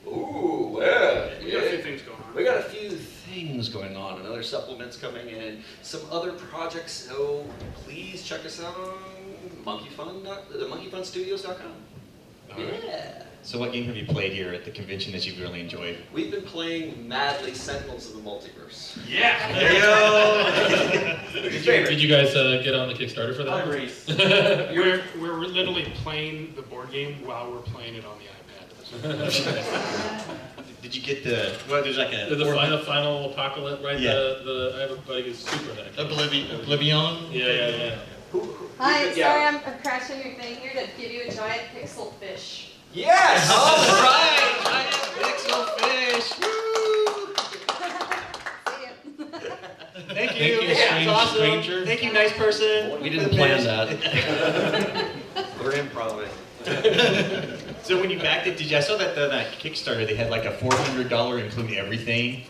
Ooh, yeah. We got a few things going on. We got a few things going on, and other supplements coming in, some other projects, so please check us out on the monkeyfunstudios.com. Yeah. So what game have you played here at the convention that you've really enjoyed? We've been playing madly Sentinels of the Multiverse. Yeah! There you go! Did you guys get on the Kickstarter for that? We're literally playing the board game while we're playing it on the iPad. Did you get the? Well, there's like a. The final apocalypse, right? Yeah. I have a buddy who's super into that. Oblivion. Yeah. Hi, Yeah. sorry I'm crashing your thing here to give you a giant pixel fish. Yes! All right! Giant pixel fish! Thank you. Yeah, it's awesome. Stranger. Thank you, nice person. We didn't plan that. We're improv. So when you backed it, I saw that that Kickstarter, they had like a $400 include everything.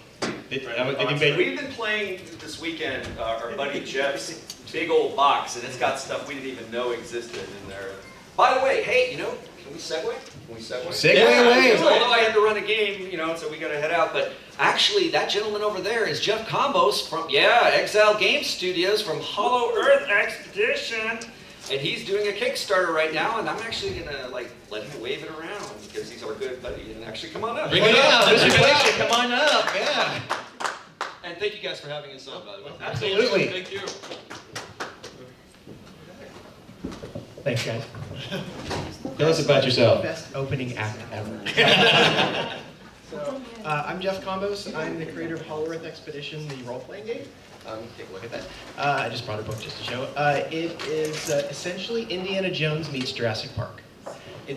We've been playing this weekend our buddy Jeff's big old box, and it's got stuff we didn't even know existed in there. By the way, hey, can we segue? Segue away. Although I had to run a game, so we got to head out. But actually, that gentleman over there is Jeff Combos from Exile Game Studios from Hollow Earth Expedition. And he's doing a Kickstarter right now, and I'm actually gonna let him wave it around because he's our good buddy. And actually, come on up. Bring it up, Mr. Glacier, come on up. Yeah. And thank you guys for having us on, by the way. Absolutely. Thank you. Thanks, guys. Tell us about yourself. Best opening act ever. I'm Jeff Combos. I'm the creator of Hollow Earth Expedition, the role-playing game. Take a look at that. I just brought a book just to show. It is essentially Indiana Jones meets Jurassic Park. I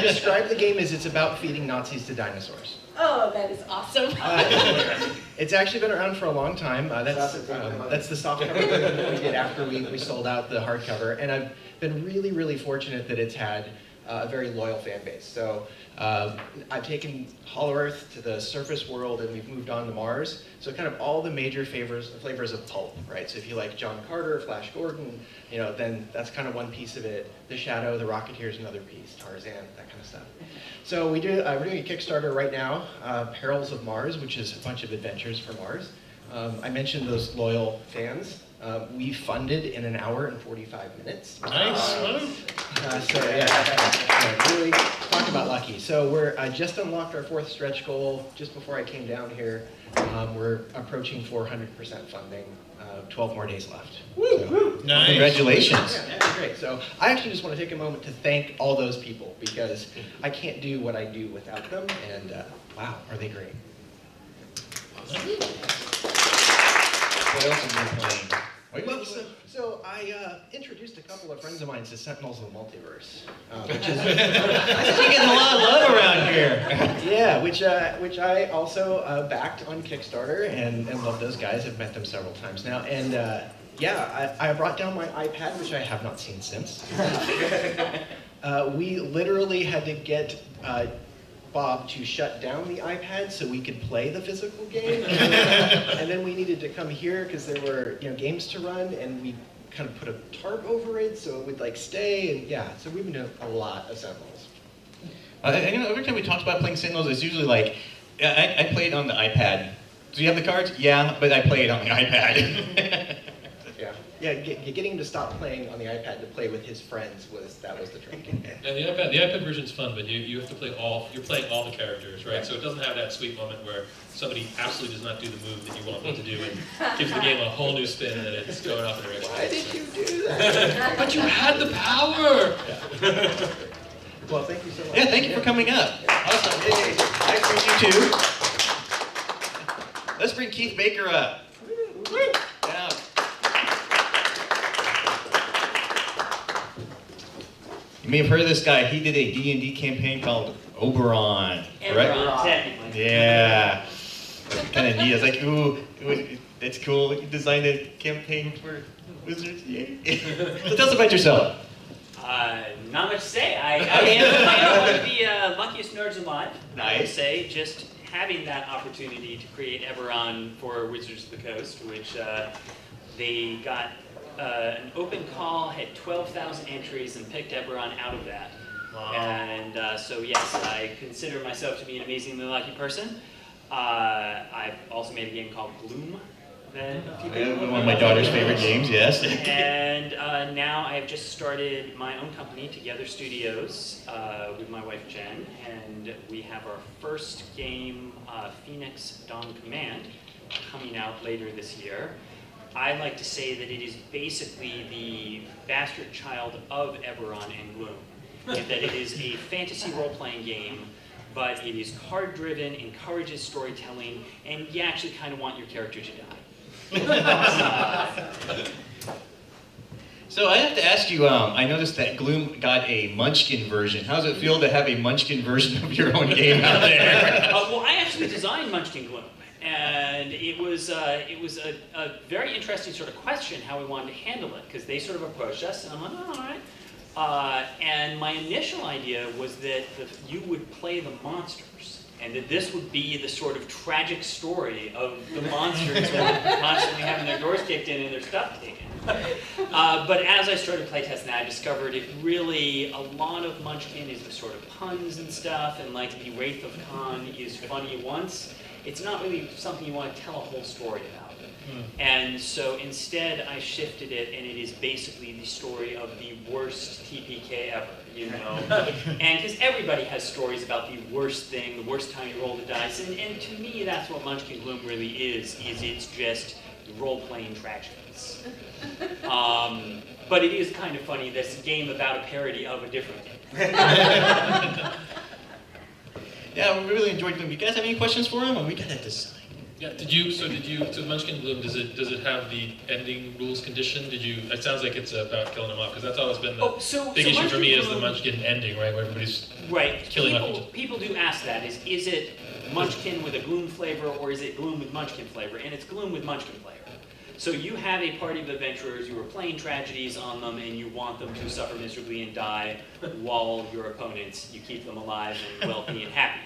describe the game as it's about feeding Nazis to dinosaurs. Oh, that is awesome. It's actually been around for a long time. That's the soft cover that we did after we sold out the hardcover, and I've been really, really fortunate that it's had a very loyal fan base. So I've taken Hollow Earth to the surface world, and we've moved on to Mars. So kind of all the major flavors of pulp, right? So if you like John Carter, Flash Gordon, then that's kind of one piece of it. The Shadow, the Rocketeer's another piece, Tarzan, that kind of stuff. So we're doing a Kickstarter right now, Perils of Mars, which is a bunch of adventures for Mars. I mentioned those loyal fans. We funded in an hour and 45 minutes. Nice. Really talk about lucky. So we're just unlocked our 4th stretch goal just before I came down here. We're approaching 400% funding. 12 more days left. Woo! Nice. Congratulations. Yeah, that's great. So I actually just want to take a moment to thank all those people because I can't do what I do without them. And wow, are they great? What else have you been playing? So I introduced a couple of friends of mine to Sentinels of the Multiverse, which is you're getting a lot of love around here. Yeah, which I also backed on Kickstarter and love those guys. I've met them several times now, and I brought down my iPad, which I have not seen since. We literally had to get Bob to shut down the iPad so we could play the physical game. And then we needed to come here because there were games to run, and we kind of put a tarp over it so it would stay. And so we've been doing a lot of Sentinels. Every time we talked about playing Sentinels, it's usually I played on the iPad. Do you have the cards? Yeah, but I played on the iPad. Getting him to stop playing on the iPad to play with his friends was the trick. And the iPad version's fun, but you have to play you're playing all the characters, right? So it doesn't have that sweet moment where somebody absolutely does not do the move that you want them to do and gives the game a whole new spin and it's going off in a direction. Why did you do that? But you had the power! Well, thank you so much. Yeah, thank you for coming up. Awesome. Hey, nice to meet you too. Let's bring Keith Baker up. Yeah. You may have heard of this guy. He did a D&D campaign called Oberon, right? Technically. Yeah. Kind of neat. I was like, ooh, that's cool. You designed a campaign for Wizards. Yay. So tell us about yourself. Not much to say. I am one of the luckiest nerds alive. Nice. I would say just having that opportunity to create Eberron for Wizards of the Coast, which they got an open call, had 12,000 entries, and picked Eberron out of that. Wow. And so yes, I consider myself to be an amazingly lucky person. I've also made a game called Gloom, One of my daughter's favorite games, yes. And now I have just started my own company, Together Studios, with my wife Jen, and we have our first game, Phoenix Dawn Command, coming out later this year. I like to say that it is basically the bastard child of Eberron and Gloom, in that it is a fantasy role-playing game, but it is card-driven, encourages storytelling, and you actually kind of want your character to die. So I have to ask you, I noticed that Gloom got a Munchkin version. How does it feel to have a Munchkin version of your own game out there? Well, I actually designed Munchkin Gloom, and it was a very interesting sort of question how we wanted to handle it, because they sort of approached us, and I'm like, oh, all right. And my initial idea was that you would play the monsters, and that this would be the sort of tragic story of the monsters constantly having their doors kicked in and their stuff taken. But as I started playtesting, I discovered it really, a lot of Munchkin is the sort of puns and stuff, and like the Wraith of Khan is funny once. It's not really something you want to tell a whole story about. And so instead I shifted it, and it is basically the story of the worst TPK ever, you know? And because everybody has stories about the worst thing, the worst time you roll the dice, and to me that's what Munchkin Gloom really is it's just role-playing tragedies. But it is kind of funny, this game about a parody of a different game. Yeah, we really enjoyed Gloom. You guys have any questions for him? We got that design. Yeah, so Munchkin Gloom, does it have the ending rules condition? It sounds like it's about killing them off, because that's always been the big issue for me, is the Munchkin ending, right, where everybody's killing off. People do ask that, is it Munchkin with a Gloom flavor, or is it Gloom with Munchkin flavor? And it's Gloom with Munchkin flavor. So you have a party of adventurers, you are playing tragedies on them, and you want them to suffer miserably and die, while your opponents, you keep them alive and wealthy and happy.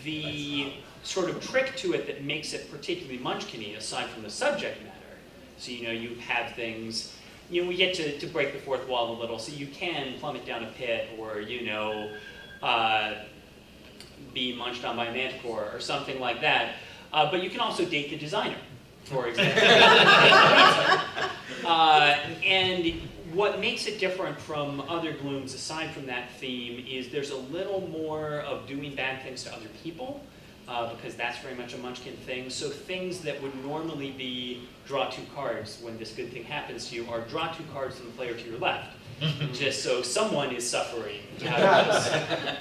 The sort of trick to it that makes it particularly Munchkin-y, aside from the subject matter, so you have things, we get to break the fourth wall a little, so you can plummet down a pit, or be munched on by a manticore, or something like that. But you can also date the designer, for example. And what makes it different from other Glooms, aside from that theme, is there's a little more of doing bad things to other people, because that's very much a Munchkin thing. So things that would normally be draw 2 cards when this good thing happens to you are draw 2 cards from the player to your left, just so someone is suffering out of this.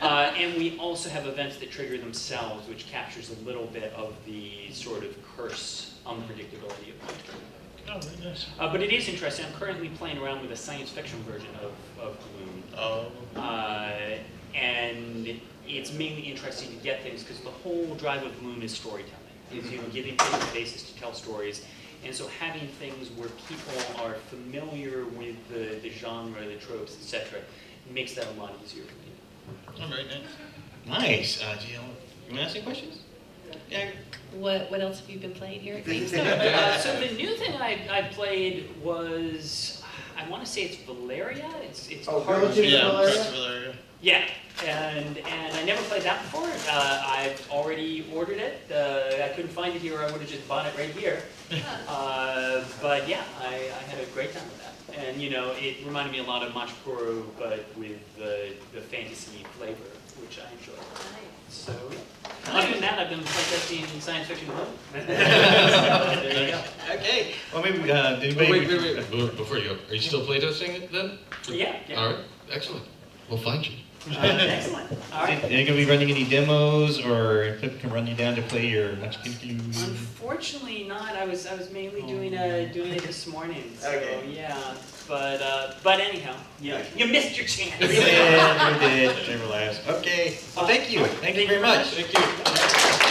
And we also have events that trigger themselves, which captures a little bit of the sort of curse unpredictability of Munchkin. Oh, very nice. But it is interesting. I'm currently playing around with a science fiction version of Gloom. And it's mainly interesting to get things, because the whole drive of Gloom is storytelling. Is giving people a basis to tell stories. And so having things where people are familiar with the genre, the tropes, etc., makes that a lot easier for people. Oh, very nice. Nice. Do you want to ask any questions? Yeah. What else have you been playing here at Gamestorm? So the new thing I played was, I want to say it's Valeria. It's Valeria. Yeah, and I never played that before. I've already ordered it. I couldn't find it here. I would have just bought it right here. But yeah, I had a great time with that. And it reminded me a lot of Machikoro, but with the fantasy flavor, which I enjoyed. So other than that, I've been playtesting science fiction Gloom. There you go. Okay. Well, maybe wait. Before you go, are you still playtesting it then? Yeah. All right. Excellent. We'll find you. Excellent. All right. Are you going to be running any demos, or can run you down to play your Munchkin Gloom? Unfortunately not. I was mainly doing it this morning. So yeah. But anyhow, you missed your chance. We did. Never last. Okay. Well, thank you. Thank you very much. Thank you.